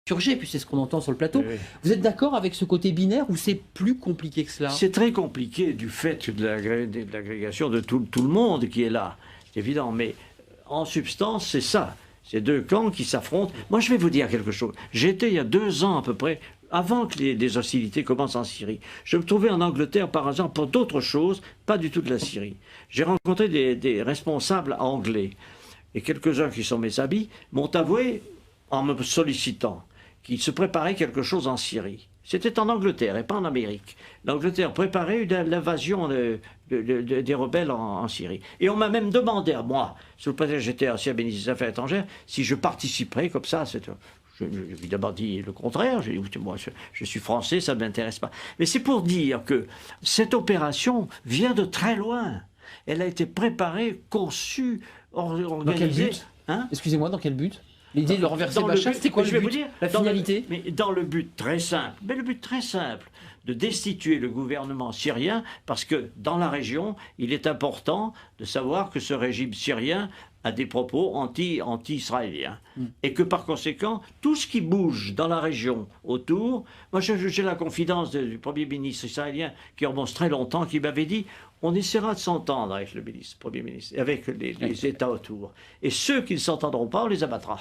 purger, puis c'est ce qu'on entend sur le plateau. Oui. Vous êtes d'accord avec ce côté binaire ou c'est plus compliqué que cela? C'est très compliqué du fait de l'agrégation de tout le monde qui est là, c'est évident, mais en substance, c'est ça. C'est deux camps qui s'affrontent. Moi, je vais vous dire quelque chose. J'étais il y a 2 ans à peu près, avant que les hostilités commencent en Syrie. Je me trouvais en Angleterre par hasard pour d'autres choses, pas du tout de la Syrie. J'ai rencontré des responsables anglais. Et quelques-uns qui sont mes amis m'ont avoué, en me sollicitant, qu'il se préparait quelque chose en Syrie. C'était en Angleterre et pas en Amérique. L'Angleterre préparait l'invasion des rebelles en Syrie. Et on m'a même demandé à moi, sous le prétexte que j'étais ancien ministre des Affaires étrangères, si je participerais comme ça. J'ai évidemment dit le contraire. J'ai dit, écoutez, moi, je suis français, ça ne m'intéresse pas. Mais c'est pour dire que cette opération vient de très loin. Elle a été préparée, conçue, organisée. Dans quel but Excusez-moi, dans quel but? L'idée de renverser Bachar, c'était quoi le but? La finalité? Mais dans le but très simple, de destituer le gouvernement syrien, parce que dans la région, il est important de savoir que ce régime syrien a des propos anti-israéliens. Et que par conséquent, tout ce qui bouge dans la région autour, moi j'ai la confidence du Premier ministre israélien qui remonte très longtemps, qui m'avait dit on essaiera de s'entendre avec le Premier ministre, avec les États autour. Et ceux qui ne s'entendront pas, on les abattra.